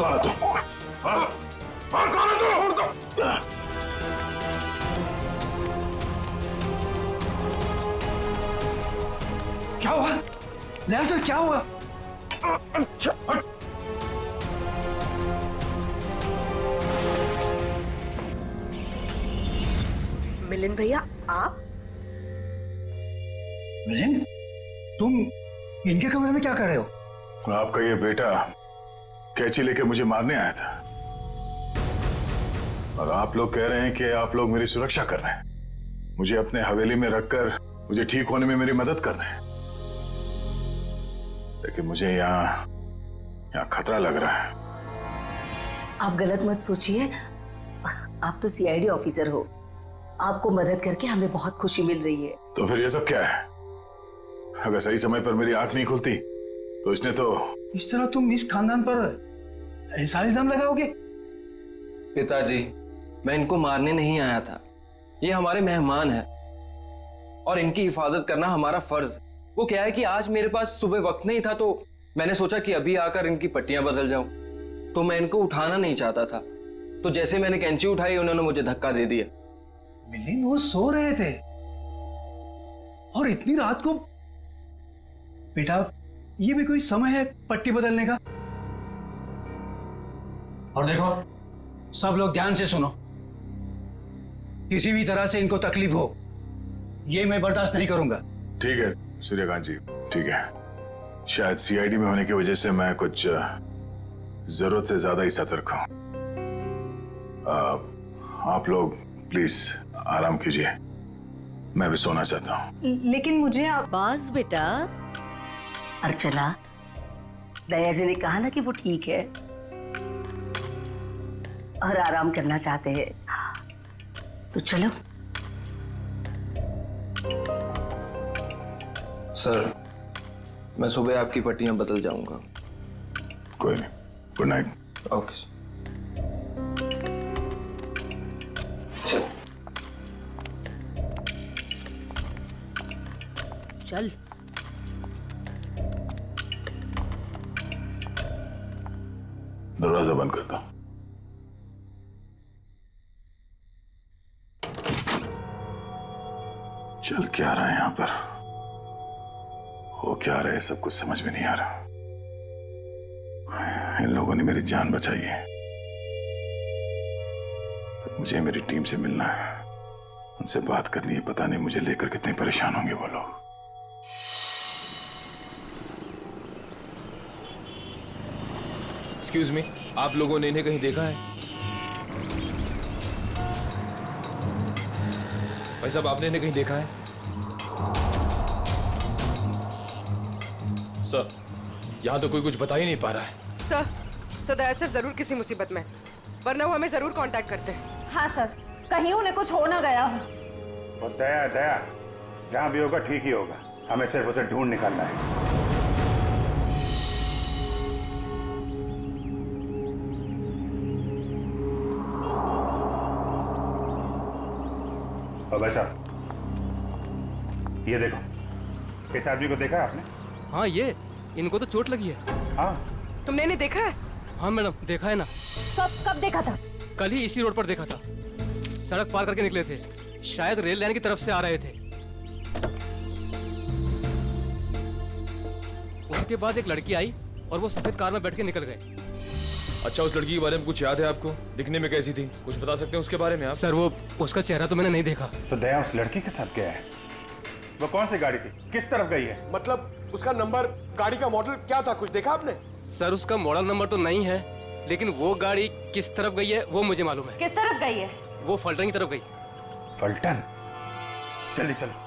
कौन है तू? कौन है तू? क्या हुआ नया सर, क्या हुआ? मिलिंद भैया, आप? मिलिंद, तुम इनके कमरे में क्या कर रहे हो? आपका ये बेटा कैंची लेके मुझे मारने आया था और आप लोग कह रहे हैं कि आप लोग मेरी सुरक्षा कर रहे हैं, मुझे अपने हवेली में रखकर मुझे ठीक होने में मेरी मदद कर रहे हैं। लेकिन मुझे यहाँ खतरा लग रहा है। आप गलत मत सोचिए, आप तो सीआईडी ऑफिसर हो, आपको मदद करके हमें बहुत खुशी मिल रही है। तो फिर ये सब क्या है? अगर सही समय पर मेरी आंख नहीं खुलती तो इसने तो। इस तरह तुम इस खानदान पर ऐसा इल्जाम लगाओगे? पिताजी, मैं इनको मारने नहीं आया था, ये हमारे मेहमान हैं और इनकी हिफाजत करना हमारा फर्ज। वो क्या है कि आज मेरे पास सुबह वक्त नहीं था तो मैंने सोचा कि अभी आकर इनकी पट्टियां बदल जाऊं, तो मैं इनको उठाना नहीं चाहता था, तो जैसे मैंने कैंची उठाई उन्होंने मुझे धक्का दे दिया। मिलिंद, वो सो रहे थे और इतनी रात को। बेटा, ये भी कोई समय है पट्टी बदलने का? और देखो, सब लोग ध्यान से सुनो, किसी भी तरह से इनको तकलीफ हो ये मैं बर्दाश्त नहीं करूंगा। ठीक है सूर्यकांत जी, ठीक है। शायद सीआईडी में होने की वजह से मैं कुछ जरूरत से ज्यादा ही सतर्क हूं। आप लोग प्लीज आराम कीजिए, मैं भी सोना चाहता हूं। लेकिन मुझे बस बेटा, अर्चना, दया जी ने कहा ना कि वो ठीक है और आराम करना चाहते हैं, तो चलो। सर, मैं सुबह आपकी पट्टियां बदल जाऊंगा। कोई नहीं, गुड नाइट। Okay sir. चल। दरवाजा बंद कर दो। चल क्या रहा है यहां पर, हो क्या रहा है, सब कुछ समझ में नहीं आ रहा। इन लोगों ने मेरी जान बचाई है, पर मुझे मेरी टीम से मिलना है, उनसे बात करनी है। पता नहीं मुझे लेकर कितने परेशान होंगे वो लोग। एक्सक्यूज मी, आप लोगों ने इन्हें कहीं देखा है? भाई साहब, आपने इन्हें कहीं देखा है? सर, यहां तो कोई कुछ बता ही नहीं पा रहा है। सर दया सर जरूर किसी मुसीबत में, वरना वो हमें जरूर कांटेक्ट करते हैं। हाँ सर, कहीं उन्हें कुछ हो ना गया हो। और दया जहां भी होगा ठीक ही होगा, हमें सिर्फ उसे ढूंढ निकालना है। और भाई साहब, ये देखो, इस आदमी को देखा है आपने? हाँ, ये इनको तो चोट लगी है। हाँ। तुमने इन्हें देखा है? हाँ मैडम, देखा है ना। कब देखा था? कल ही इसी रोड पर देखा था, सड़क पार करके निकले थे, शायद रेल लाइन की तरफ से आ रहे थे। उसके बाद एक लड़की आई और वो सफेद कार में बैठ के निकल गए। अच्छा, उस लड़की के बारे में कुछ याद है आपको? दिखने में कैसी थी, कुछ बता सकते हैं उसके बारे में आप? सर, वो उसका चेहरा तो मैंने नहीं देखा। तो दया उस लड़की के साथ गया है? वो कौन सी गाड़ी थी, किस तरफ गई है? मतलब उसका नंबर, गाड़ी का मॉडल क्या था, कुछ देखा आपने? सर, उसका मॉडल नंबर तो नहीं है, लेकिन वो गाड़ी किस तरफ गई है वो मुझे मालूम है। किस तरफ गई है? वो फलटन की तरफ गई। फलटन? चलिए चलो।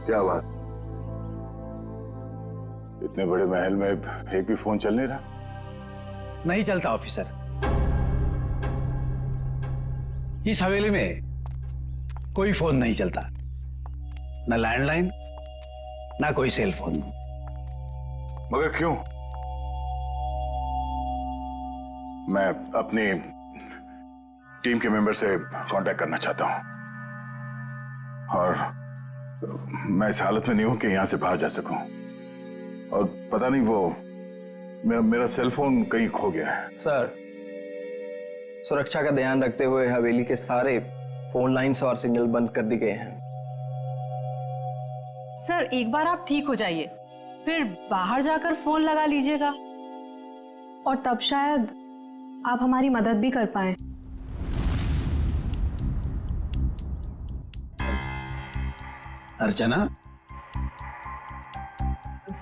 क्या बात? इतने बड़े महल में एक भी फोन चल नहीं रहा? नहीं चलता ऑफिसर। इस हवेली में कोई फोन नहीं चलता, ना लैंडलाइन ना कोई सेल फोन। मगर क्यों? मैं अपनी टीम के मेंबर से कांटेक्ट करना चाहता हूं और मैं इस हालत में नहीं हूं कि यहां से बाहर जा सकूं। और पता नहीं वो मेरा सेल फोन कहीं खो गया है। सर, सुरक्षा का ध्यान रखते हुए हवेली के सारे फोन लाइन्स और सिग्नल बंद कर दिए गए हैं। सर, एक बार आप ठीक हो जाइए, फिर बाहर जाकर फोन लगा लीजिएगा और तब शायद आप हमारी मदद भी कर पाए। अर्चना,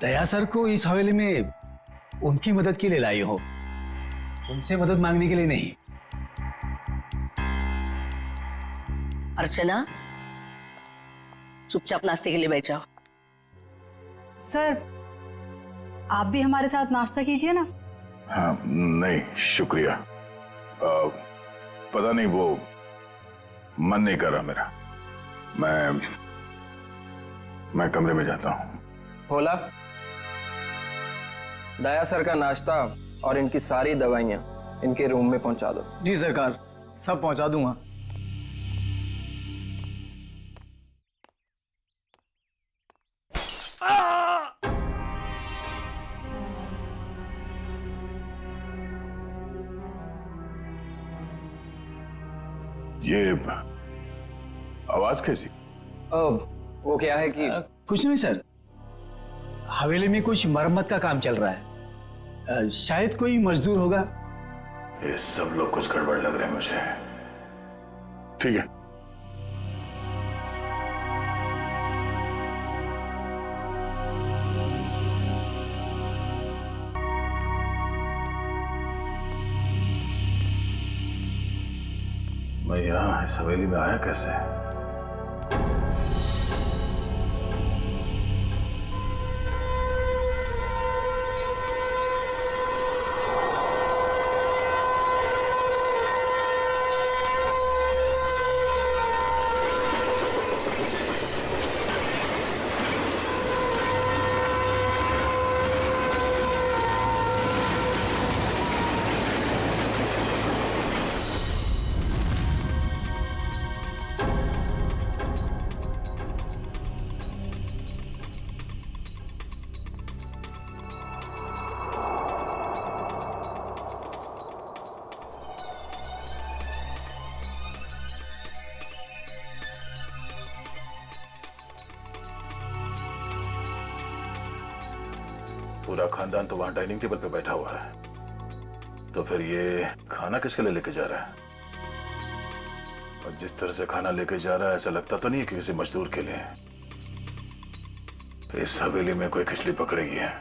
दया सर को इस हवेली में उनकी मदद के लिए लाई हो, उनसे मदद मांगने के लिए नहीं। अर्चना, चुपचाप नाश्ते के लिए बैठ जाओ। सर, आप भी हमारे साथ नाश्ता कीजिए ना। हाँ, नहीं शुक्रिया। पता नहीं वो मन नहीं कर रहा मेरा। मैं कमरे में जाता हूँ। भोला, दया सर का नाश्ता और इनकी सारी दवाइयाँ इनके रूम में पहुंचा दो। जी सरकार, सब पहुंचा दूंगा। ये आवाज कैसी? वो क्या है कि कुछ नहीं सर, हवेली में कुछ मरम्मत का काम चल रहा है, शायद कोई मजदूर होगा। ये सब लोग कुछ गड़बड़ लग रहे हैं मुझे। ठीक है, मैं यहां इस हवेली में आया कैसे? पूरा खानदान तो वहां डाइनिंग टेबल पे बैठा हुआ है, तो फिर ये खाना किसके लिए लेके जा रहा है? और जिस तरह से खाना लेके जा रहा है ऐसा लगता तो नहीं है कि किसी मजदूर के लिए। इस हवेली में कोई खिचड़ी पकड़ेगी है,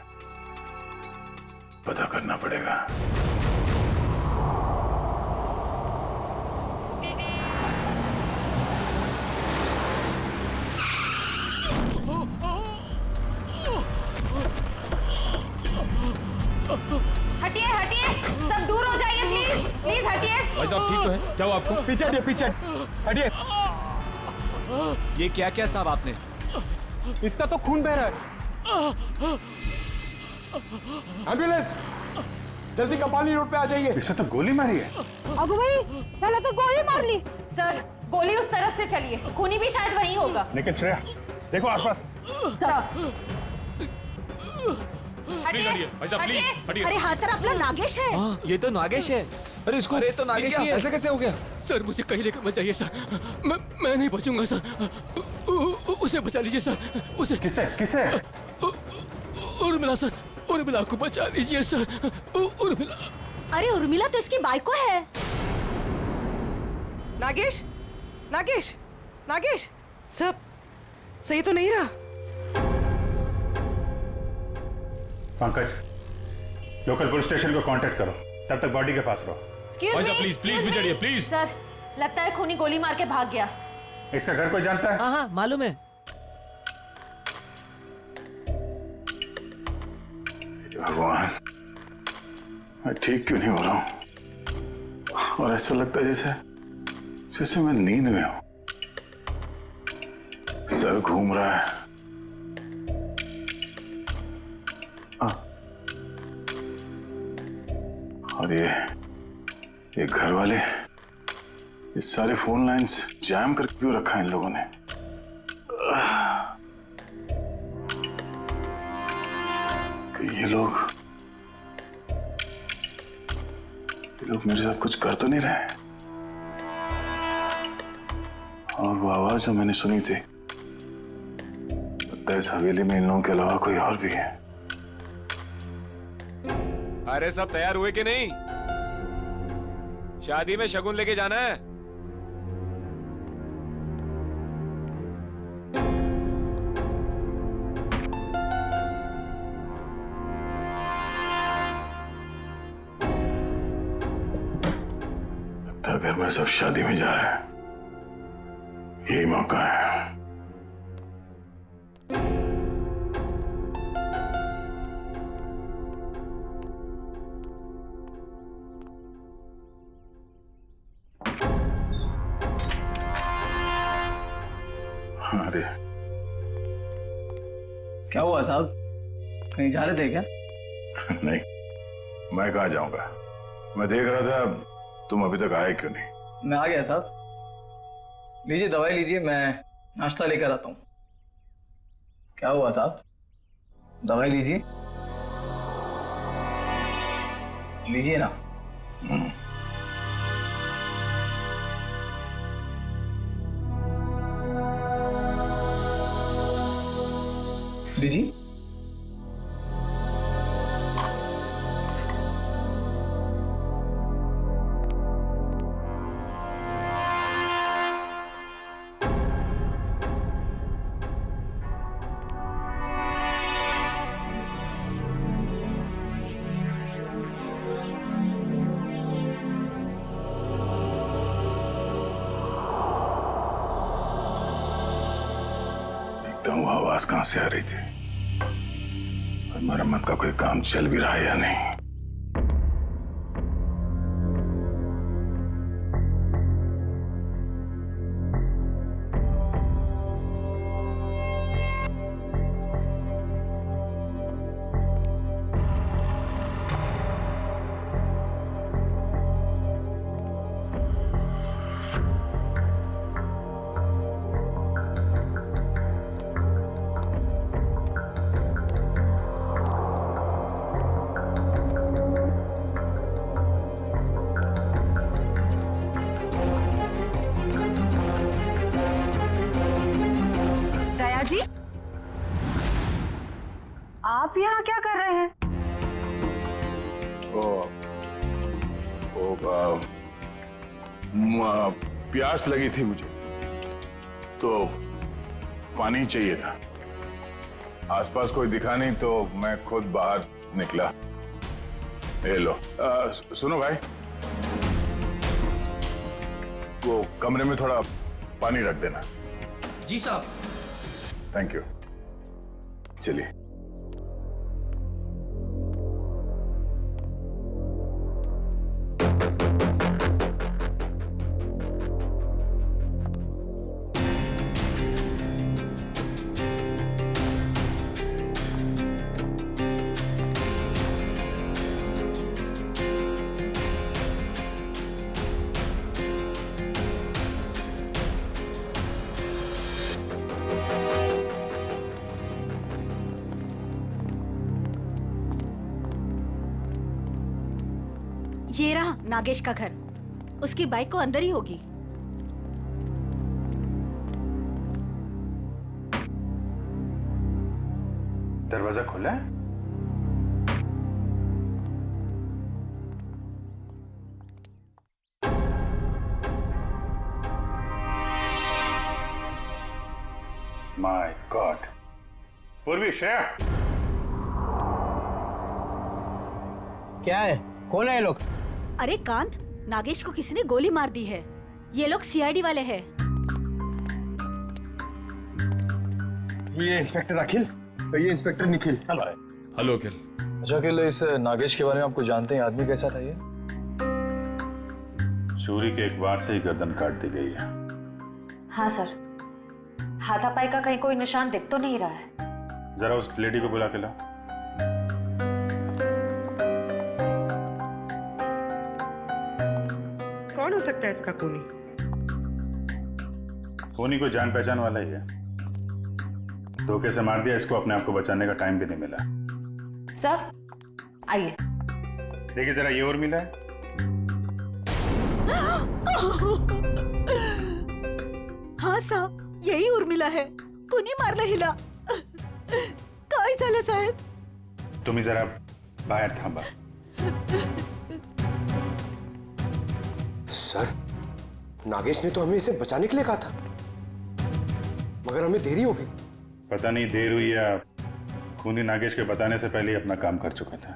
पता करना पड़ेगा। हटिए हटिए, सब दूर हो जाइए प्लीज, प्लीज हटिए। भाई साहब ठीक तो है? क्या हुआ आपको? पीछे हटिए, पीछे हटिए। ये क्या क्या साहब आपने? इसका तो खून बह रहा है। एम्बुलेंस, जल्दी कपाली रोड पे आ जाइए। इसे तो गोली मारी है। अगो भाई, पहले तो गोली मार ली। सर, गोली उस तरफ से चली है, खूनी भी शायद वहीं होगा। लेकिन श्रेया, देखो आसपास। हटिए, भाई साहब प्लीज हटिए। अरे हाथ तरफ अपना नागेश है। हाँ, ये तो नागेश है। अरे इसको, अरे तो नागेश ही है। ऐसा कैसे हो गया? सर मुझे कहीं लेकर मत जाइए सर, मैं नहीं बचूंगा सर। उसे बचा लीजिए सर, उसे। किसे किसे? उर्मिला सर, उर्मिला को बचा लीजिए सर, उर्मिला। अरे उर्मिला तो इसकी बाइको है। नागेश, नागेश, नागेश, सब सही तो नहीं रहा? पंकज, लोकल पुलिस स्टेशन को कांटेक्ट करो, तब तक बॉडी के पास रहो। भाई साहब प्लीज भी चढ़िए प्लीज। सर, लगता है खूनी गोली मार के भाग गया। इसका घर कोई जानता है? हाँ हाँ मालूम है। भगवान, मैं ठीक क्यों नहीं हो रहा हूं? और ऐसा लगता है जैसे मैं नींद में हूं। सर घूम रहा है। और ये घर वाले, ये सारे फोन लाइंस जैम करके क्यों रखा है इन लोगों ने? कि ये लोग मेरे साथ कुछ कर तो नहीं रहे? और वो आवाज जो मैंने सुनी थी, लगता है इस हवेली में इन लोगों के अलावा कोई और भी है। अरे सब तैयार हुए कि नहीं? शादी में शगुन लेके जाना है। लगता है घर में सब शादी में जा रहे हैं, यही मौका है। अरे क्या हुआ साहब, कहीं जा रहे थे क्या? नहीं, मैं कहाँ जाऊंगा। मैं देख रहा था तुम अभी तक आए क्यों नहीं। मैं आ गया साहब, लीजिए दवाई लीजिए, मैं नाश्ता लेकर आता हूँ। क्या हुआ साहब, दवाई लीजिए, लीजिए ना। लीजिए। देखता हूँ आवाज कहां से आ रही थी और मरम्मत का कोई काम चल भी रहा है या नहीं। आप यहाँ क्या कर रहे हैं? प्यास लगी थी मुझे तो पानी चाहिए था। आसपास कोई दिखा नहीं तो मैं खुद बाहर निकला। ये लो। सुनो भाई, वो कमरे में थोड़ा पानी रख देना। जी साहब। Thank you. चलिए। ये रहा नागेश का घर, उसकी बाइक को अंदर ही होगी। दरवाजा खुला है? My God. पूर्वी, श्रेया, क्या है? कौन है ये लोग? अरे कांत, नागेश को किसी ने गोली मार दी है। ये लोग सीआईडी वाले हैं। ये इंस्पेक्टर अखिल, ये इंस्पेक्टर निखिल। हेलो अखिल। अच्छा अकेले इस नागेश के बारे में आपको जानते हैं, आदमी कैसा था ये? चोरी के एक बार से ही गर्दन काट दी गई है। हाँ सर, हाथापाई का कहीं कोई निशान दिख तो नहीं रहा है। जरा उस लेडी को बुला के लाओ। कौन हो सकता है इसका खूनी? खूनी कोई जान पहचान वाला ही है। धोखे से मार दिया इसको, अपने आप को बचाने का टाइम भी नहीं मिला। सर आइए। देखिए जरा, ये और मिला है। हाँ साहब, यही उर्मिला है. कुणी मारला हिला. काय झालं साहेब? तुम्ही जरा बाहेर थांबा. सर, नागेश ने तो हमें इसे बचाने के लिए कहा था, मगर हमें देरी हो गई. पता नहीं देर हुई या खूनी नागेश के बताने से पहले ही अपना काम कर चुका था.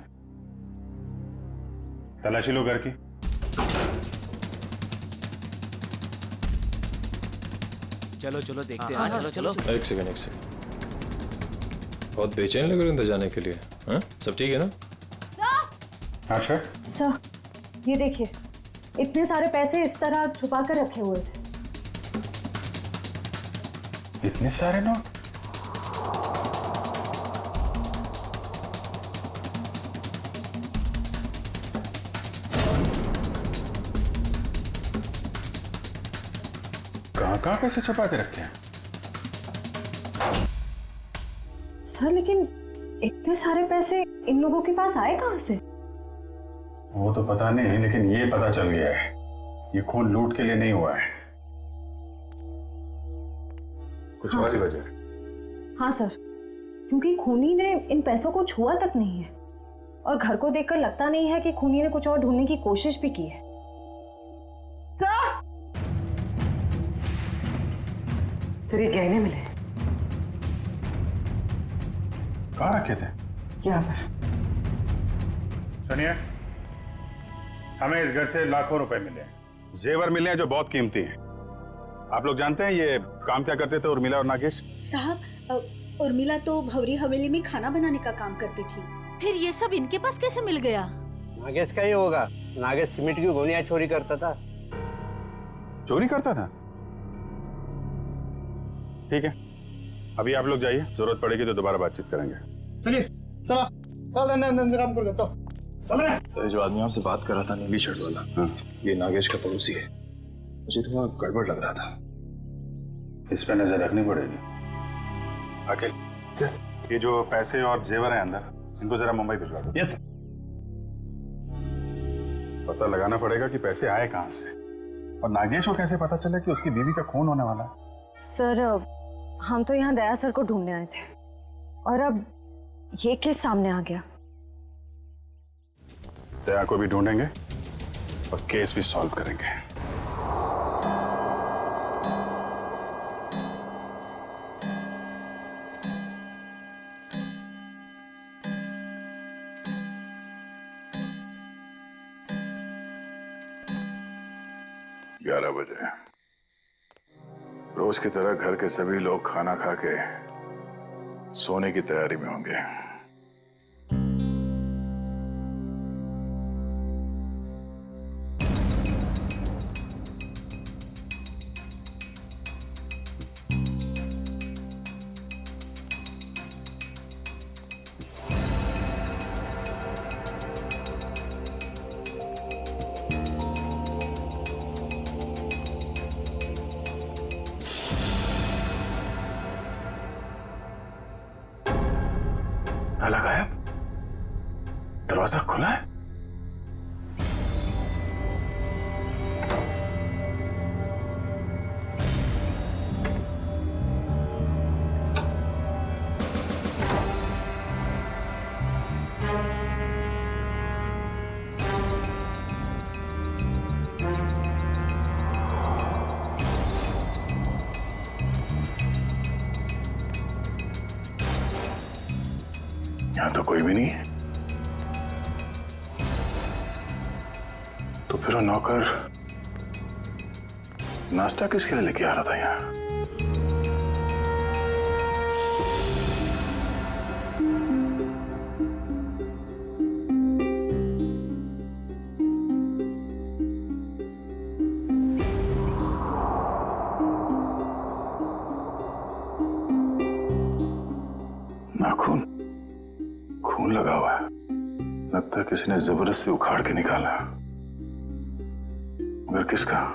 तलाशी लो घर की. चलो चलो देखते हैं. चलो चलो. एक सेकंड. बहुत बेचैन लग रहे हैं अंदर जाने के लिए. हाँ, सब ठीक है ना? हाँ सर. सर ये देखिए, इतने सारे पैसे इस तरह छुपा कर रखे हुए थे. इतने सारे नोट? कहाँ पैसे छुपा के रखे हैं? सर लेकिन इतने सारे पैसे इन लोगों के पास आए कहाँ से? वो तो पता नहीं, लेकिन ये पता चल गया है ये खून लूट के लिए नहीं हुआ है. कुछ और ही वजह है. हाँ सर, क्योंकि खूनी ने इन पैसों को छुआ तक नहीं है और घर को देखकर लगता नहीं है कि खूनी ने कुछ और ढूंढने की कोशिश भी की है. सर ये गहने मिले. कहाँ रखे थे? यहाँ पर. सुनिए, हमें इस घर से लाखों रुपए मिले हैं, जेवर मिले हैं जो बहुत कीमती हैं. आप लोग जानते हैं ये काम क्या करते थे उर्मिला और नागेश? साहब, उर्मिला तो भवरी हवेली में खाना बनाने का काम करती थी. फिर ये सब इनके पास कैसे मिल गया? नागेश का ही होगा. नागेश सीमेंट की गोनियां चोरी करता था. चोरी करता था? ठीक है, अभी आप लोग जाइए, जरूरत पड़ेगी तो दोबारा बातचीत करेंगे. चलिए चला चल अंदर काम कर लेता हूँ. सर जो आदमी आपसे बात कर रहा था नीली शर्ट वाला, हाँ, ये नागेश का पड़ोसी है. मुझे थोड़ा गड़बड़ लग रहा था. इस पे नजर रखनी पड़ेगी. अखिल, ये जो पैसे और जेवर है अंदर, इनको जरा मुंबई भिजवा दो. Yes sir. पता लगाना पड़ेगा कि पैसे आए कहाँ से, और नागेश को कैसे पता चला कि उसकी बीवी का खून होने वाला है. सर हम तो यहाँ दया सर को ढूंढने आए थे और अब ये केस सामने आ गया. दया को भी ढूंढेंगे और केस भी सॉल्व करेंगे. बजे रोज की तरह घर के सभी लोग खाना खा के सोने की तैयारी में होंगे. ताला गायब, दरवाजा खुला है. यहां तो कोई भी नहीं है. तो फिर वो नौकर नाश्ता किसके लिए लेके आ रहा था यहाँ? नाखून, खून लगा हुआ है। लगता है किसी ने जबरदस्ती उखाड़ के निकाला, मगर किसका?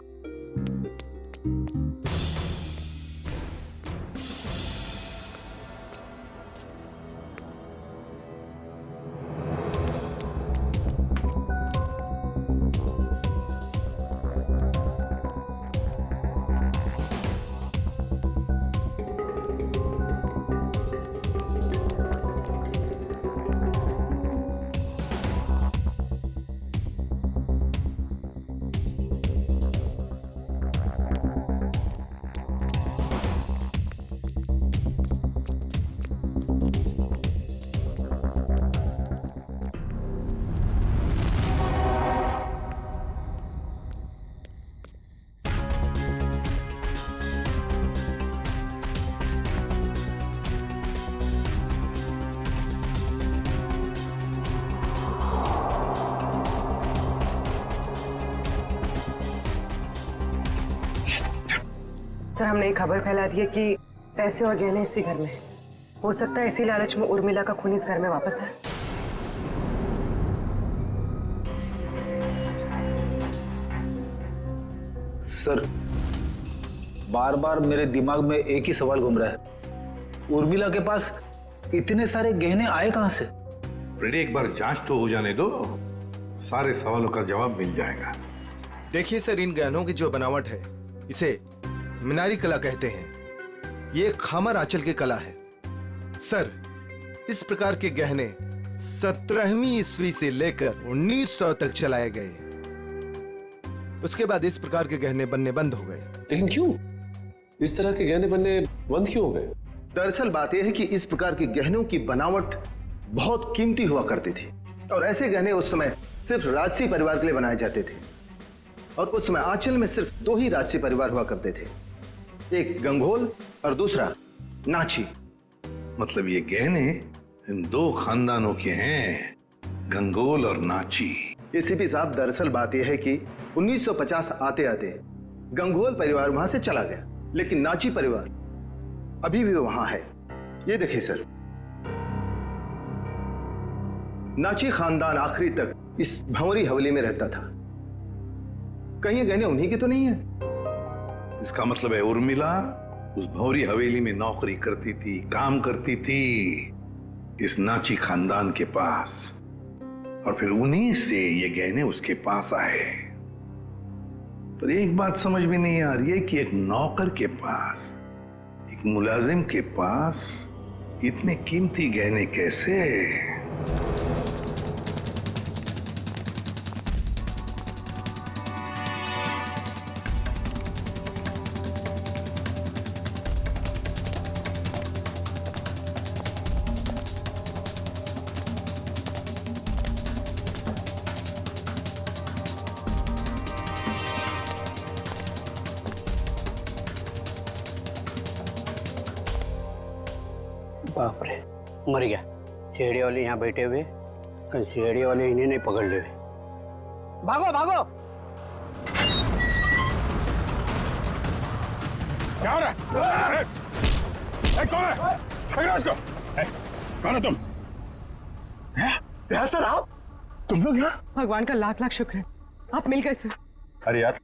सर, हमने एक खबर फैला दी है कि पैसे और गहने इसी घर में हैं। हो सकता है इसी लालच में उर्मिला का खून इस घर में वापस आए। सर, बार बार मेरे दिमाग में एक ही सवाल घूम रहा है, उर्मिला के पास इतने सारे गहने आए कहां से? फ्रेडी, एक बार जांच तो हो जाने दो, सारे सवालों का जवाब मिल जाएगा। देखिए सर, इन गहनों की जो बनावट है इसे मीनारी कला कहते हैं। ये खामर आंचल की कला है। सर, इस प्रकार के गहने 17वीं ईस्वी से लेकर 1900 तक चलाए गए। उसके बाद इस प्रकार के गहने बनने बंद हो गए। लेकिन क्यों? इस तरह के गहने बनने बंद क्यों हो गए? दरअसल बात यह है कि इस प्रकार के गहनों की बनावट बहुत कीमती हुआ करती थी और ऐसे गहने उस समय सिर्फ राजसी परिवार के लिए बनाए जाते थे। और उस समय आंचल में सिर्फ 2 ही राजसी परिवार हुआ करते थे, एक गंगोल और दूसरा नाची। मतलब ये गहने इन 2 खानदानों के हैं, गंगोल और नाची। एसीपी साहब, दरअसल बात यह है कि 1950 आते आते गंगोल परिवार वहां से चला गया, लेकिन नाची परिवार अभी भी वहां है। ये देखिए सर, नाची खानदान आखिरी तक इस भंवरी हवेली में रहता था। कहीं ये गहने उन्हीं के तो नहीं है? इसका मतलब है उर्मिला उस भौरी हवेली में नौकरी करती थी, काम करती थी इस नाची खानदान के पास, और फिर उन्हीं से ये गहने उसके पास आए। पर एक बात समझ में नहीं आ रही है कि एक नौकर के पास, एक मुलाजिम के पास इतने कीमती गहने कैसे? बाप रे, मर गया। सीढ़ी वाले यहाँ बैठे हुए, कहीं सीढ़ी वाले इन्हें नहीं पकड़ ले। भागो भागो! क्या हो रहा है? कौन है? पकड़ो इसको! कौन है तुम? सर, आप? तुम लोग यहाँ? भगवान का लाख लाख शुक्र है, आप मिल गए सर। अरे यार,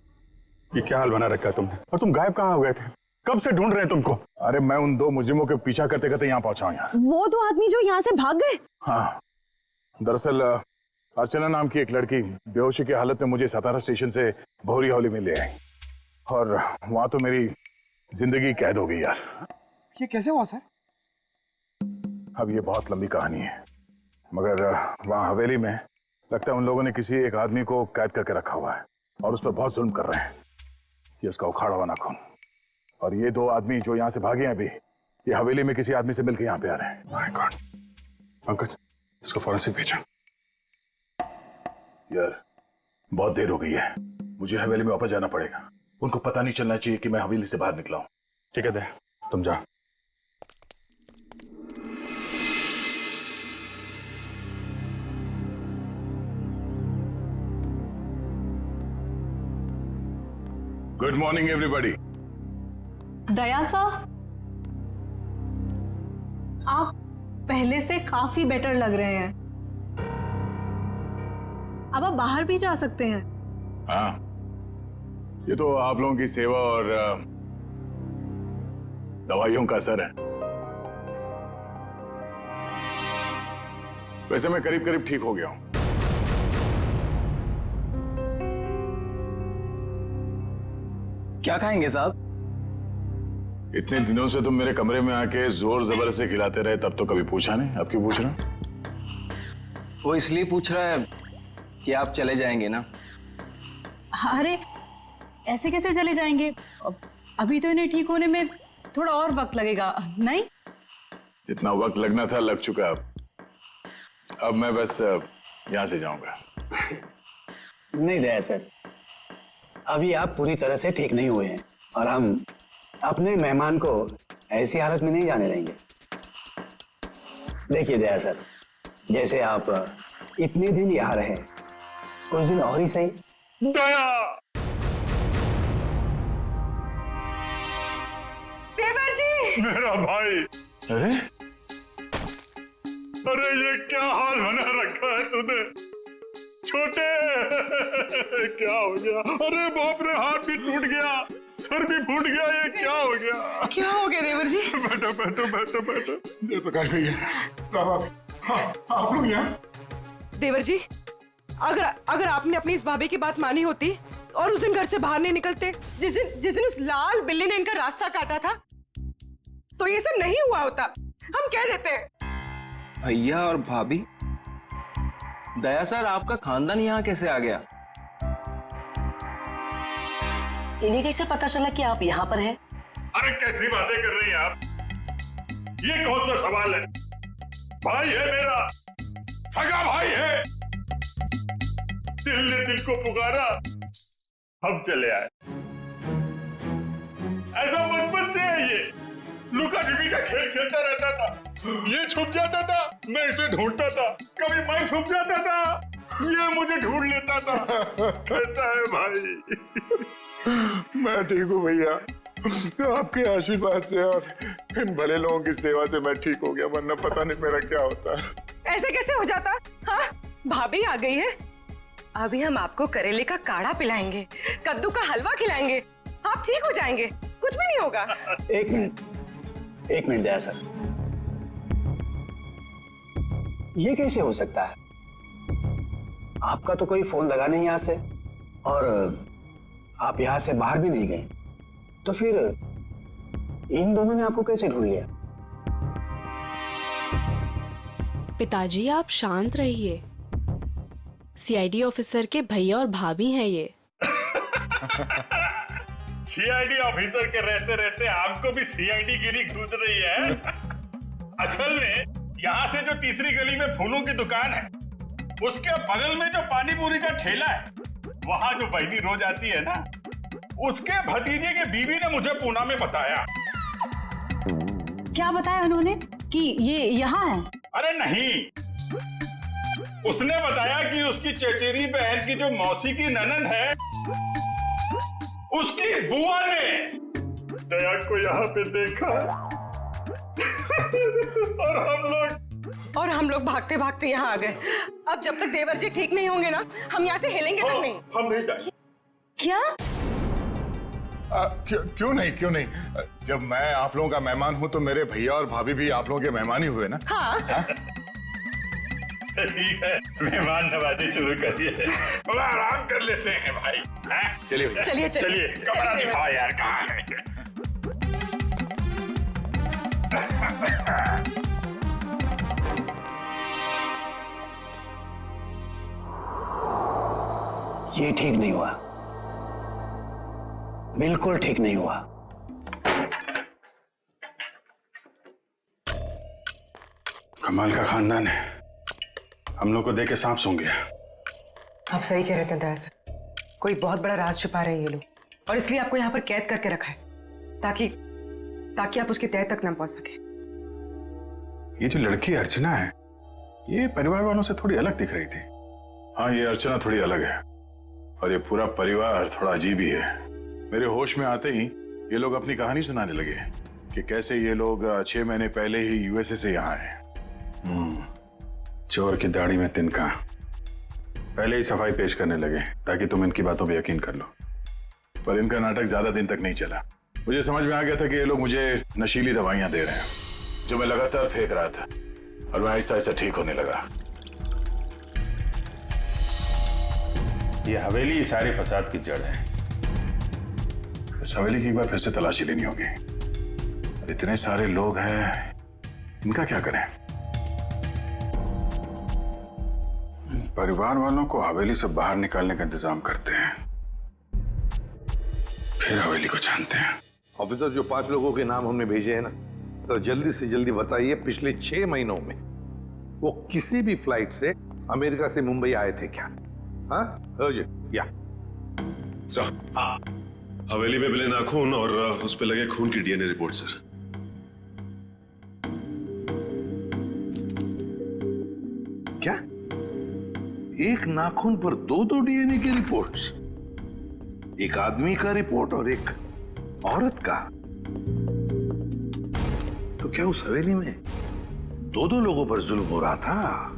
ये क्या हाल बना रखा है तुमने? और तुम गायब कहाँ हो गए थे? कब से ढूंढ रहे हैं तुमको? अरे मैं उन 2 मुजरिमों के पीछा करते करते यहाँ पहुंचा हूँ यार। वो 2 आदमी जो यहाँ से भाग गए? हाँ, दरअसल अर्चना नाम की एक लड़की बेहोशी की हालत में मुझे सतारा स्टेशन से भौरी हवेली में ले आई, और वहां तो मेरी जिंदगी कैद हो गई यार। ये कैसे हुआ सर? अब ये बहुत लंबी कहानी है, मगर वहां हवेली में लगता है उन लोगों ने किसी एक आदमी को कैद करके रखा हुआ है और उस पर बहुत जुल्म कर रहे हैं। ये उसका उखाड़ा हुआ नाखून, और ये 2 आदमी जो यहाँ से भागे हैं अभी, ये हवेली में किसी आदमी से मिलकर यहाँ पे आ रहे हैं। My God! पंकज, इसको फॉरेंसिक भेजा। यार, बहुत देर हो गई है, मुझे हवेली में वापस जाना पड़ेगा। उनको पता नहीं चलना चाहिए कि मैं हवेली से बाहर निकला हूं। ठीक है, दे तुम जा। Good morning everybody. दया साहब, पहले से काफी बेटर लग रहे हैं। अब आप बाहर भी जा सकते हैं। हाँ, ये तो आप लोगों की सेवा और दवाइयों का असर है। वैसे मैं करीब करीब ठीक हो गया हूं। क्या खाएंगे साहब? इतने दिनों से तुम मेरे कमरे में आके जोर जबर से खिलाते रहे, तब तो कभी पूछा नहीं। अब क्यों पूछ रहे हो? वो इसलिए पूछ रहा है कि आप चले जाएंगे ना। अरे ऐसे कैसे चले जाएंगे? अभी तो इन्हें ठीक होने में थोड़ा और वक्त लगेगा, नहीं? जितना वक्त लगना था लग चुका। अब मैं बस यहां से जाऊंगा। नहीं दया सर, अभी आप पूरी तरह से ठीक नहीं हुए हैं और हम अपने मेहमान को ऐसी हालत में नहीं जाने देंगे। देखिए दया सर, जैसे आप इतने दिन यहाँ रहे, कुछ दिन और ही सही। दया! देवर जी! मेरा भाई! अरे अरे ये क्या हाल बना रखा है तूने? छोटे! क्या हो गया? अरे बाप रे, हाथ भी टूट गया, सर भी फूट गया, ये क्या हो गया? क्या हो गया देवर जी? बैठो बैठो बैठो बैठो। जयप्रकाश भैया, आप लोग यहाँ? देवर जी, अगर आपने अपनी इस भाभी की बात मानी होती और उस दिन घर से बाहर नहीं निकलते, जिस दिन उस लाल बिल्ली ने इनका रास्ता काटा था, तो ये सब नहीं हुआ होता। हम कह देते हैं। भैया और भाभी, दया सर आपका खानदान यहाँ कैसे आ गया? इन्हें कैसे पता चला कि आप यहाँ पर हैं? अरे कैसी बातें कर रही हैं आप? ये कौन सा सवाल है? भाई है मेरा, सगा भाई है। दिल ने दिल को पुकारा, हम चले आए। ऐसा बचपन से है ये। लुका छिपी का खेल खेलता रहता था। ये छुप जाता था, मैं इसे ढूंढता था। कभी मैं छुप जाता था, ये मुझे ढूंढ लेता था। कैसा है भाई? मैं ठीक हूँ भैया, आपके आशीर्वाद से और इन भले लोगों की सेवा से मैं ठीक हो गया, वरना पता नहीं मेरा क्या होता। ऐसे कैसे हो जाता? हाँ, भाभी आ गई है। अभी हम आपको करेले का काढ़ा पिलाएंगे, कद्दू का हलवा खिलाएंगे, आप ठीक हो जाएंगे, कुछ भी नहीं होगा। एक मिनट दया सर, ये कैसे हो सकता है? आपका तो कोई फोन लगा नहीं यहाँ से और आप यहाँ से बाहर भी नहीं गए, तो फिर इन दोनों ने आपको कैसे ढूंढ लिया? पिताजी आप शांत रहिए, सीआईडी ऑफिसर के भैया और भाभी हैं ये। सीआईडी ऑफिसर के रहते रहते आपको भी सीआईडी गिरी घुस रही है। असल में यहाँ से जो तीसरी गली में फूलों की दुकान है, उसके बगल में जो पानी पूरी का ठेला है, वहाँ जो बहनी रोज आती है ना, उसके भतीजे के बीवी ने मुझे पूना में बताया। क्या बताया उन्होंने कि ये यहाँ है? अरे नहीं, उसने बताया कि उसकी चचेरी बहन की जो मौसी की ननद है, उसकी बुआ ने दया को यहाँ पे देखा। और हम लोग भागते भागते यहाँ आ गए। अब जब तक देवर जी ठीक नहीं होंगे ना, हम यहाँ से हिलेंगे तक नहीं। हम नहीं जाएंगे। क्या? क्यों नहीं? जब मैं आप लोगों का मेहमान हूँ तो मेरे भैया और भाभी भी आप लोगों के मेहमान ही हुए ना। हाँ? ठीक है, मेहमान नवाजी शुरू करिए। थोड़ा आराम कर लेते हैं भाई। चलिए चलिए, कमरा दिखाओ यार, कहाँ है? ये ठीक नहीं हुआ, बिल्कुल ठीक नहीं हुआ। कमाल का खानदान है, हम लोग को देख के सांप सूंघ गया। आप सही कह रहे थे दया सर, कोई बहुत बड़ा राज छुपा रहे हैं ये लोग, और इसलिए आपको यहाँ पर कैद करके रखा है ताकि आप उसके तह तक न पहुंच सके। ये जो लड़की अर्चना है, ये परिवार वालों से थोड़ी अलग दिख रही थी। हाँ, ये अर्चना थोड़ी अलग है और ये पूरा परिवार थोड़ा अजीब ही है। मेरे होश में आते ही ये लोग अपनी कहानी सुनाने लगे कि कैसे ये लोग 6 महीने पहले ही यूएसए से यहाँ आए चोर की दाढ़ी में तिनका। पहले ही सफाई पेश करने लगे ताकि तुम इनकी बातों पे यकीन कर लो। पर इनका नाटक ज्यादा दिन तक नहीं चला। मुझे समझ में आ गया था कि ये लोग मुझे नशीली दवाइयां दे रहे हैं, जो मैं लगातार फेंक रहा था, और मैं आहिस्ता आहिस्ता ठीक होने लगा। ये हवेली सारे फसाद की जड़ है। इस हवेली की एक बार फिर से तलाशी लेनी होगी। और इतने सारे लोग हैं, इनका क्या करें? परिवार वालों को हवेली से बाहर निकालने का इंतजाम करते हैं, फिर हवेली को जानते हैं। ऑफिसर, जो 5 लोगों के नाम हमने भेजे हैं ना, तो जल्दी से जल्दी बताइए, पिछले 6 महीनों में वो किसी भी फ्लाइट से अमेरिका से मुंबई आए थे क्या? हाँ या सर, हवेली में मिले नाखून और उस पे लगे खून की डीएनए रिपोर्ट सर। क्या? एक नाखून पर 2-2 डीएनए की रिपोर्ट्स? एक आदमी का रिपोर्ट और एक औरत का? तो क्या उस हवेली में 2-2 लोगों पर जुल्म हो रहा था?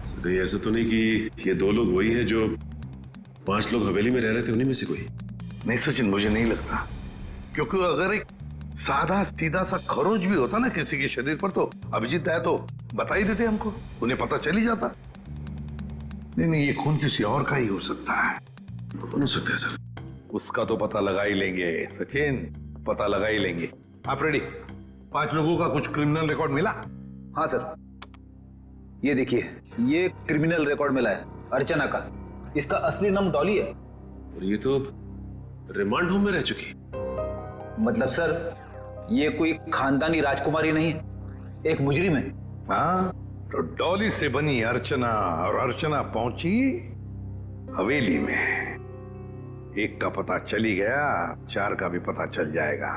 सर, ये ऐसा तो नहीं कि ये 2 लोग वही हैं जो 5 लोग हवेली में रह रहे थे, उन्हीं में से कोई? नहीं सचिन, मुझे नहीं लगता, क्योंकि अगर एक सादा सीधा सा खरोंच भी होता ना किसी के शरीर पर, तो अभिजीत आया तो बता ही देते हमको, उन्हें पता चल ही जाता। नहीं, ये खून किसी और का ही हो सकता है। कौन हो सकता है सर? उसका तो पता लगा ही लेंगे सचिन, पता लगा ही लेंगे। आप रेडी? 5 लोगों का कुछ क्रिमिनल रिकॉर्ड मिला? हाँ सर, ये देखिए, ये क्रिमिनल रिकॉर्ड मिला है अर्चना का। इसका असली नाम डॉली है। और ये तो रिमांड होम में रह चुकी। मतलब सर, ये कोई खानदानी राजकुमारी नहीं है, एक मुजरिम है। हाँ, तो डॉली से बनी अर्चना, और अर्चना पहुंची हवेली में। एक का पता चली गया, 4 का भी पता चल जाएगा।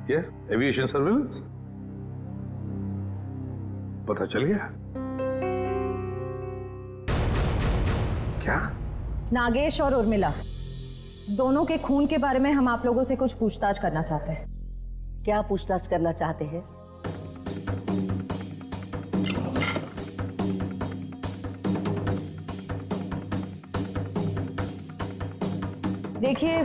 ये एविएशन सर्विलेंस पता चल गया क्या? नागेश और उर्मिला दोनों के खून के बारे में हम आप लोगों से कुछ पूछताछ करना चाहते हैं। क्या पूछताछ करना चाहते हैं? देखिए,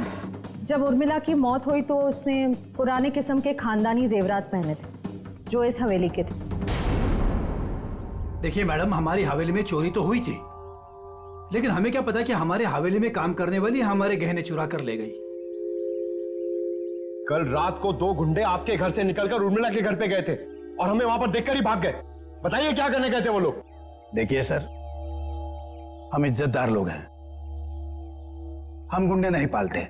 जब उर्मिला की मौत हुई तो उसने पुराने किस्म के खानदानी जेवरात पहने थे जो इस हवेली के थे। देखिए मैडम, हमारी हवेली में चोरी तो हुई थी, लेकिन हमें क्या पता कि हमारे हवेली में काम करने वाली हमारे गहने चुरा कर ले गई। कल रात को 2 गुंडे आपके घर से निकलकर उर्मिला के घर पे गए थे और हमें वहां पर देखकर ही भाग गए। बताइए क्या करने गए थे वो लोग? देखिए सर, हम इज्जतदार लोग हैं, हम गुंडे नहीं पालते।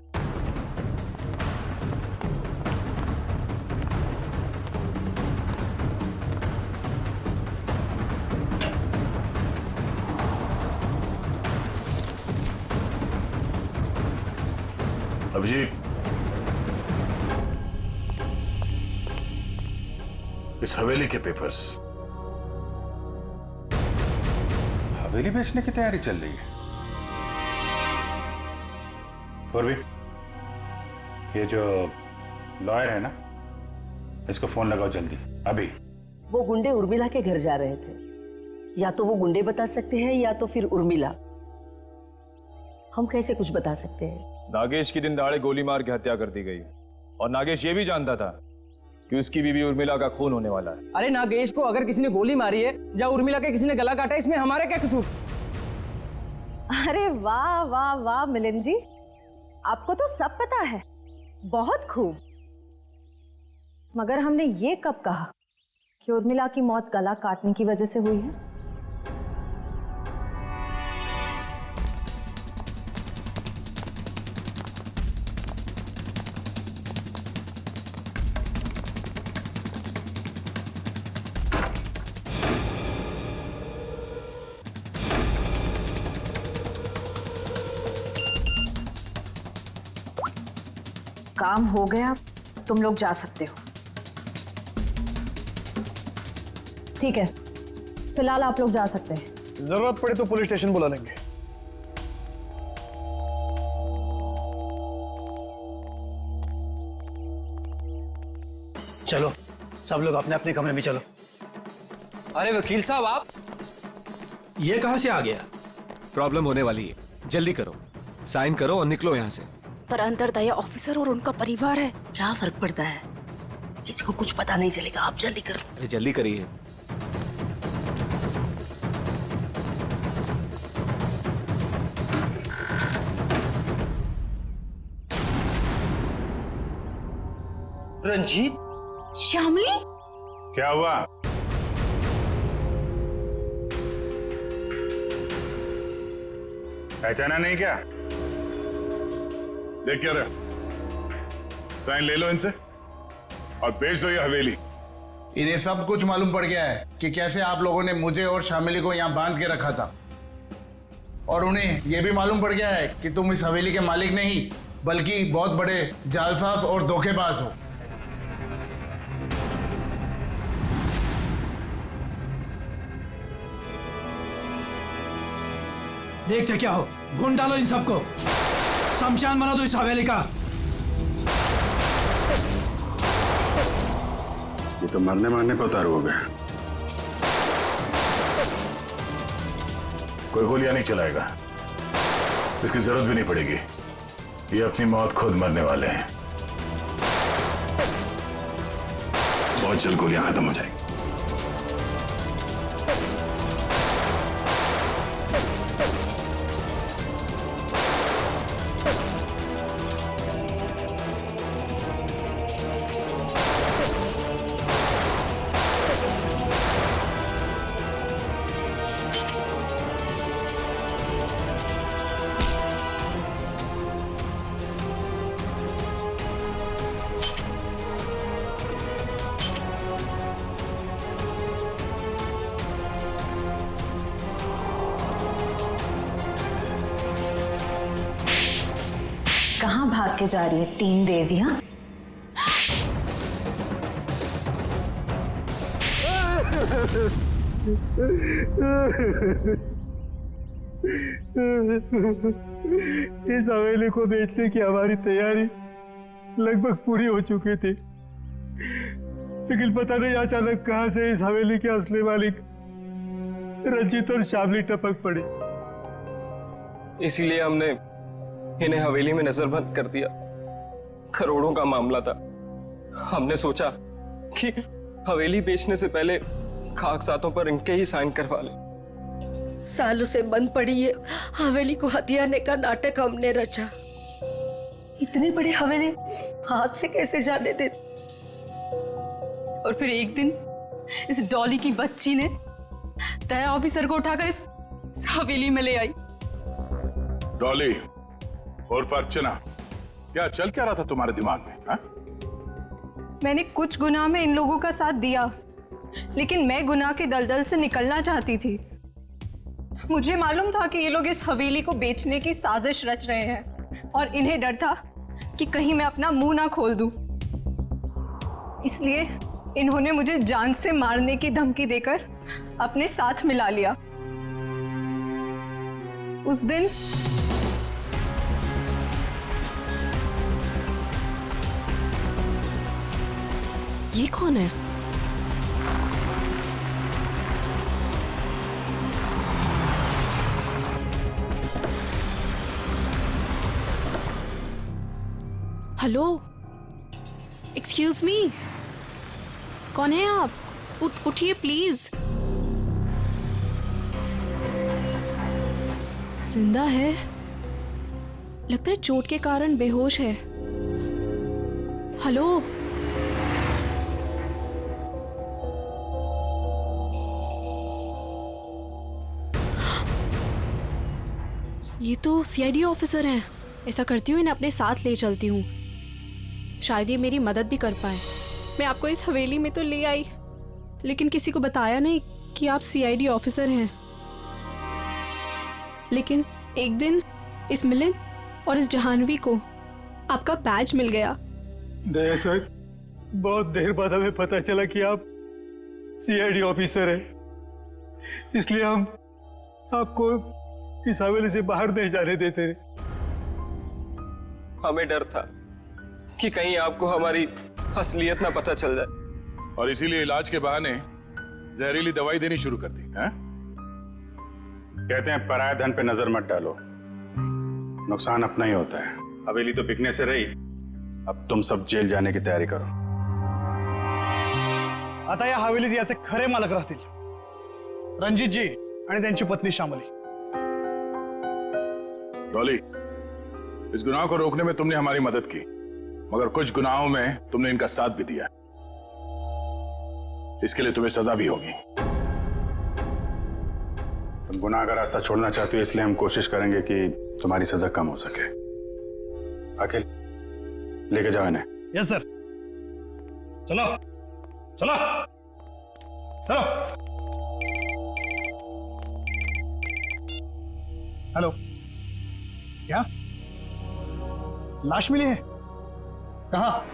अभिजीत, इस हवेली के पेपर्स। हवेली बेचने की तैयारी चल रही है। पूर्वी, ये जो लॉयर है ना, इसको फोन लगाओ जल्दी, अभी। वो गुंडे उर्मिला के घर जा रहे थे। या तो वो गुंडे बता सकते हैं या तो फिर उर्मिला। हम कैसे कुछ बता सकते हैं? नागेश की दिन दहाड़े गोली मार के हत्या कर दी गई, और नागेश ये भी जानता था कि उसकी बीवी उर्मिला का खून होने वाला है। अरे नागेश को अगर किसी ने गोली मारी है या उर्मिला के किसी ने गला काटा, इसमें हमारा क्या कसूर? अरे वाह वाह वाह मिलिंद जी, आपको तो सब पता है, बहुत खूब। मगर हमने ये कब कहा कि उर्मिला की मौत गला काटने की वजह से हुई है? काम हो गया, तुम लोग जा सकते हो। ठीक है, फिलहाल आप लोग जा सकते हैं। जरूरत पड़े तो पुलिस स्टेशन बुला लेंगे। चलो सब लोग अपने अपने कमरे में चलो। अरे वकील साहब, आप ये कहां से आ गया? प्रॉब्लम होने वाली है, जल्दी करो, साइन करो और निकलो यहाँ से। पर अंदर दया ऑफिसर और उनका परिवार है। क्या फर्क पड़ता है, किसी को कुछ पता नहीं चलेगा। आप जल्दी करो। अरे जल्दी करिए। रंजीत, श्यामली, क्या हुआ? पहचाना नहीं क्या? देख क्या रहे, साइन ले लो इनसे और बेच दो ये हवेली। इन्हें सब कुछ मालूम पड़ गया है कि कैसे आप लोगों ने मुझे और शामिली को यहाँ बांध के रखा था, और उन्हें यह भी मालूम पड़ गया है कि तुम इस हवेली के मालिक नहीं बल्कि बहुत बड़े जालसाज और धोखेबाज हो। देखते क्या हो, भून डालो इन सबको, शमशान बना दो इस हवेली का। ये तो मरने मारने पे उतारू हो गया। कोई गोलियां नहीं चलाएगा, इसकी जरूरत भी नहीं पड़ेगी। ये अपनी मौत खुद मरने वाले हैं। बहुत जल्द गोलियां खत्म हो जाएगी। कहाँ भाग के जा रही है तीन देवियां? इस हवेली को बेचने की हमारी तैयारी लगभग पूरी हो चुकी थी, लेकिन पता नहीं अचानक कहां से इस हवेली के असली मालिक रंजीत और शामली टपक पड़ी। इसीलिए हमने इन्हें हवेली में नजरबंद कर दिया। करोड़ों का मामला था। हमने सोचा कि हवेली बेचने से पहले कागजातों पर इनके ही साइन करवा ले। सालों से बंद पड़ी ये हवेली को हथियाने का नाटक हमने रचा। इतनी बड़ी हवेली हाथ से कैसे जाने दे। और फिर एक दिन इस डॉली की बच्ची ने दया ऑफिसर को उठाकर इस हवेली में ले आई। डॉली और अर्चना, क्या चल क्या रहा था तुम्हारे दिमाग में? हा? मैंने कुछ गुनाह में इन लोगों का साथ दिया, लेकिन मैं गुनाह के दलदल से निकलना चाहती थी। मुझे मालूम था कि ये लोग इस हवेली को बेचने की साजिश रच रहे हैं और इन्हें डर था कि कहीं मैं अपना मुंह ना खोल दूं। इसलिए इन्होंने मुझे जान से मारने की धमकी देकर अपने साथ मिला लिया। उस दिन ये कौन है? हेलो, एक्सक्यूज मी, कौन है आप? उठिए प्लीज। जिंदा है, लगता है चोट के कारण बेहोश है। हेलो, ये तो सीआईडी ऑफिसर हैं। ऐसा करती हूँ, इन्हें अपने साथ ले चलती हूँ, शायद ये मेरी मदद भी कर पाए। मैं आपको इस हवेली में तो ले आई, लेकिन किसी को बताया नहीं कि आप सीआईडी ऑफिसर हैं। लेकिन एक दिन इस मिलिंद और इस जहानवी को आपका बैज मिल गया। दया सर, बहुत देर बाद हमें पता चला कि आप सीआईडी ऑफिसर हैं, इसलिए हम आपको इस हवेली से बाहर नहीं जाने देते। हमें डर था कि कहीं आपको हमारी असलियत ना पता चल जाए। और इसीलिए इलाज के बहाने जहरीली दवाई देनी शुरू कर दी है? कहते हैं पराये धन पे नजर मत डालो, नुकसान अपना ही होता है। हवेली तो बिकने से रही, अब तुम सब जेल जाने की तैयारी करो। आता या हवेलीत याचे खरे मालक राहतील रणजितजी आणि त्यांची पत्नी श्यामली। डॉली, इस गुनाह को रोकने में तुमने हमारी मदद की, मगर कुछ गुनाहों में तुमने इनका साथ भी दिया। इसके लिए तुम्हें सजा भी होगी। तुम गुनाह का रास्ता छोड़ना चाहते हो, इसलिए हम कोशिश करेंगे कि तुम्हारी सजा कम हो सके। अखिल, लेके जाओ इन्हें। Yes sir. चलो चलो चलो। हेलो, क्या लाश मिली है? कहाँ?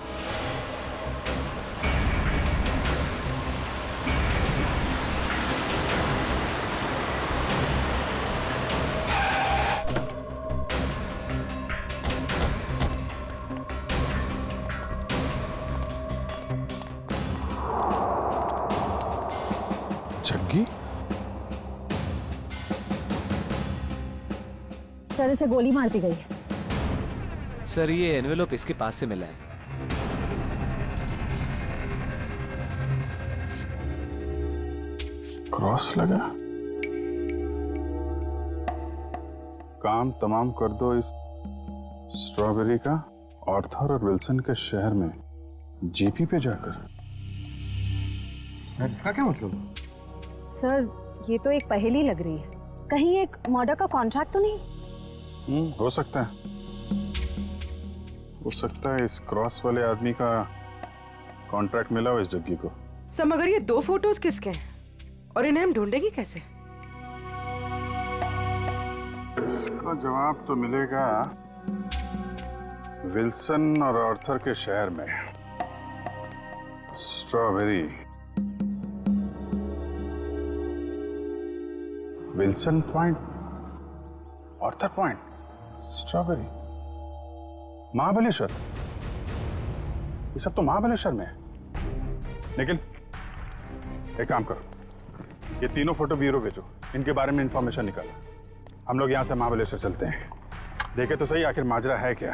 जग्गी? सर, इसे गोली मार दी गई है। सर, ये एनवेलप इसके पास से मिला है। क्रॉस लगा। काम तमाम कर दो इस स्ट्रॉबेरी का आर्थर और विल्सन के शहर में जीपी पे जाकर। सर, इसका क्या मतलब? सर, ये तो एक पहेली लग रही है। कहीं एक मर्डर का कॉन्ट्रैक्ट तो नहीं? हो सकता है, हो सकता है इस क्रॉस वाले आदमी का कॉन्ट्रैक्ट मिला हो इस जग्गी को। सर, मगर ये 2 फोटोज किसके हैं और इन्हें हम ढूंढेंगे कैसे? इसका जवाब तो मिलेगा विल्सन और आर्थर के शहर में। Strawberry, Wilson point, Arthur point, strawberry, Mahabaleshwar. ये सब तो महाबलेश्वर में है। लेकिन एक काम करो, ये तीनों फोटो ब्यूरो भेजो, इनके बारे में इंफॉर्मेशन निकालो। हम लोग यहाँ से महाबलेश्वर चलते हैं, देखे तो सही आखिर माजरा है क्या।